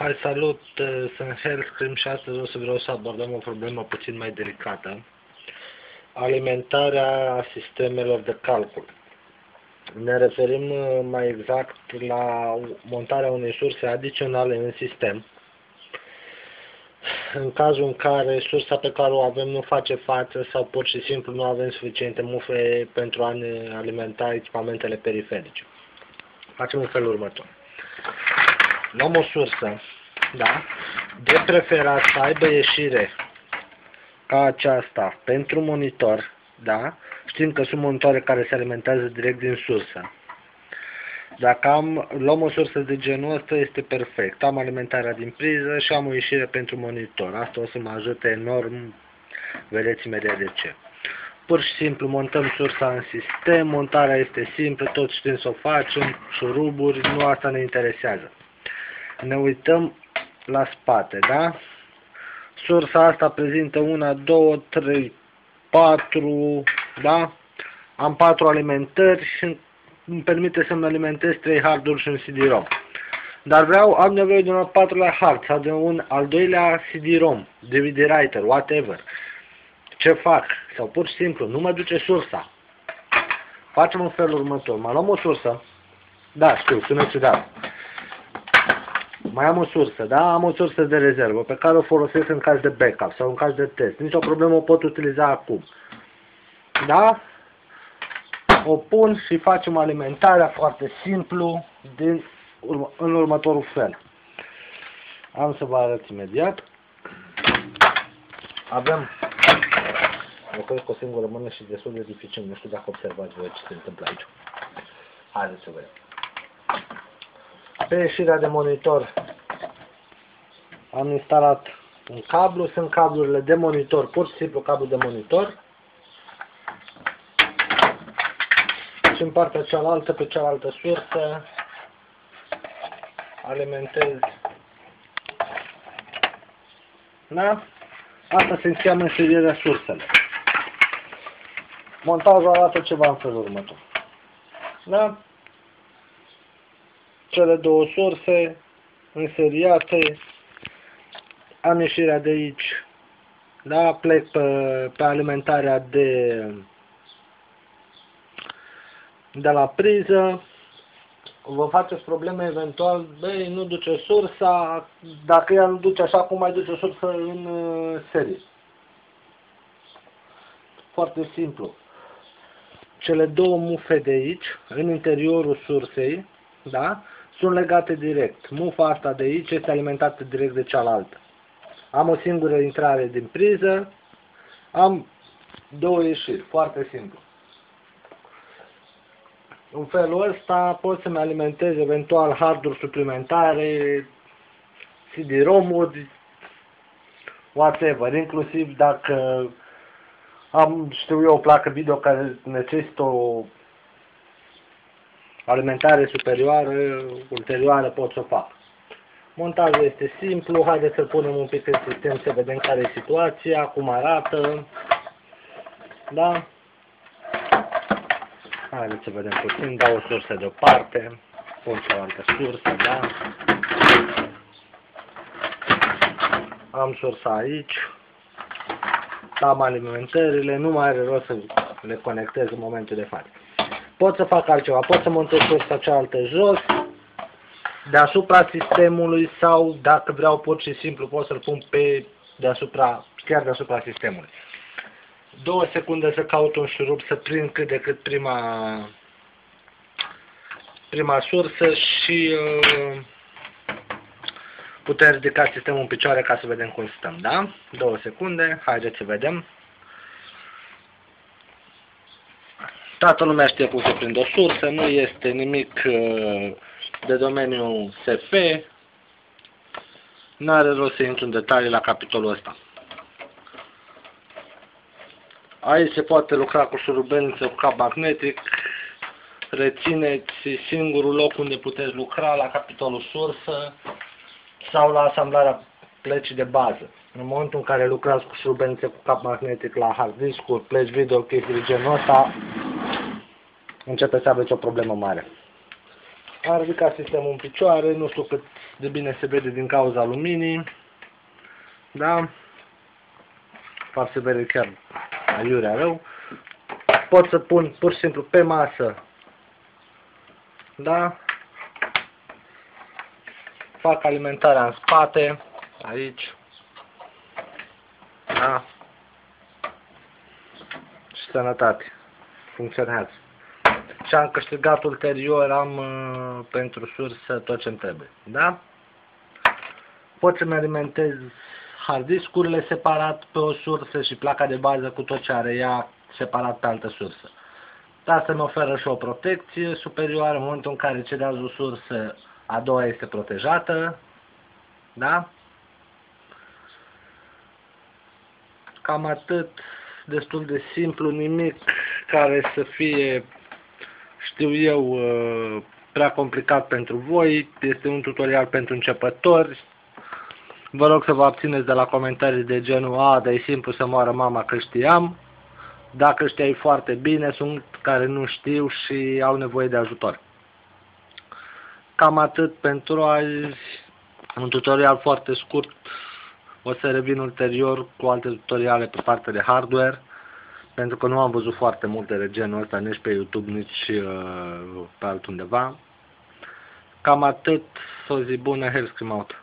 Hai, salut, sunt Hellscream și astăzi o să vreau să abordăm o problemă puțin mai delicată. Alimentarea sistemelor de calcul. Ne referim mai exact la montarea unei surse adiționale în sistem. În cazul în care sursa pe care o avem nu face față sau pur și simplu nu avem suficiente mufe pentru a ne alimenta echipamentele periferice. Facem în felul următor. Luăm o sursă, da? De preferat să aibă ieșire ca aceasta pentru monitor, da? Știm că sunt monitoare care se alimentează direct din sursă. Dacă luăm o sursă de genul ăsta, este perfect. Am alimentarea din priză și am o ieșire pentru monitor. Asta o să mă ajute enorm, vedeți imediat de ce. Pur și simplu montăm sursa în sistem, montarea este simplă, toți știm să o facem, șuruburi, nu asta ne interesează. Ne uităm la spate, da? Sursa asta prezintă 1, 2, 3, 4, da? Am 4 alimentări și îmi permite să-mi alimentez 3 harduri și un CD-ROM. Dar am nevoie de un al 4-lea hard sau de un al 2-lea CD-ROM, DVD writer, whatever. Ce fac? Sau pur și simplu, nu mă duce sursa. Facem în felul următor. Mă luăm o sursă. Da, știu, sună ciudat. Mai am o sursă, da? Am o sursă de rezervă pe care o folosesc în caz de backup sau în caz de test. Nici o problemă, o pot utiliza acum. Da? O pun și facem alimentarea foarte simplu în următorul fel. Am să vă arăt imediat. Avem, lucrez cu o singură mână și destul de dificil. Nu știu dacă observați voi ce se întâmplă aici. Haideți să vedem. Pe ieșirea de monitor am instalat un cablu, sunt cablurile de monitor, pur și simplu cablu de monitor. Și în partea cealaltă, pe cealaltă sursă, alimentez. Da? Asta se înseamnă înșiruirea surselor. Montajul arată ceva în felul următor. Da? Cele două surse înseriate, am ieșirea de aici, da? Plec pe alimentarea de la priză. Vă faceți probleme eventual, băi, nu duce sursa, dacă ea nu duce așa cum mai duce sursă în serie. Foarte simplu. Cele două mufe de aici, în interiorul sursei, da? Sunt legate direct. Mufa asta de aici este alimentată direct de cealaltă. Am o singură intrare din priză, am două ieșiri. Foarte simplu. În felul ăsta pot să-mi alimentez eventual harduri suplimentare, CD-ROM-uri, whatever, inclusiv dacă am, știu eu, o placă video care necesită o alimentare superioară, ulterioară, pot să o fac. Montajul este simplu, haideți să-l punem un pic în sistem să vedem care e situația, cum arată, da? Haideți să vedem puțin, dau o sursă deoparte, pun cealaltă sursă, da? Am sursa aici, am alimentările, nu mai are rost să le conectez în momentul de față. Pot să fac altceva, pot să montez sursa cealaltă jos, deasupra sistemului sau, dacă vreau, pur și simplu pot să-l pun chiar deasupra sistemului. 2 secunde să caut un șurub să prind cât de cât prima sursă și putem ridica sistemul în picioare ca să vedem cum stăm, da? 2 secunde, haideți să vedem. Toată lumea știe cum se prinde o sursă, nu este nimic de domeniul SF. N-are rost să intru în detalii la capitolul ăsta. Aici se poate lucra cu șurubelniță, cu cap magnetic. Rețineți singurul loc unde puteți lucra la capitolul sursă sau la asamblarea plăcii de bază. În momentul în care lucrați cu șurubelniță, cu cap magnetic la hard disk-uri, plăci video, chestii genul ăsta, începe să aveți o problemă mare. Am ridicat sistemul în picioare, nu știu cât de bine se vede din cauza luminii. Da? Fapt se vede chiar aiurea rău. Pot să pun pur și simplu pe masă. Da? Fac alimentarea în spate, aici. Da? Și sănătate. Funcționează. Și am câștigat ulterior, am pentru sursă tot ce-mi trebuie. Da? Pot să-mi alimentez hard discurile separat pe o sursă și placa de bază cu tot ce are ea separat pe altă sursă. Asta mi oferă și o protecție superioară în momentul în care cedează o sursă, a doua este protejată. Da? Cam atât, destul de simplu, nimic care să fie, știu eu, prea complicat pentru voi. Este un tutorial pentru începători. Vă rog să vă abțineți de la comentarii de genul "A, dar e simplu să moară mama că știam". Dacă știai foarte bine, sunt care nu știu și au nevoie de ajutor. Cam atât pentru azi. Un tutorial foarte scurt. O să revin ulterior cu alte tutoriale pe partea de hardware, pentru că nu am văzut foarte multe de genul ăsta, nici pe YouTube, nici pe altundeva. Cam atât. O zi bună, Hellscream out.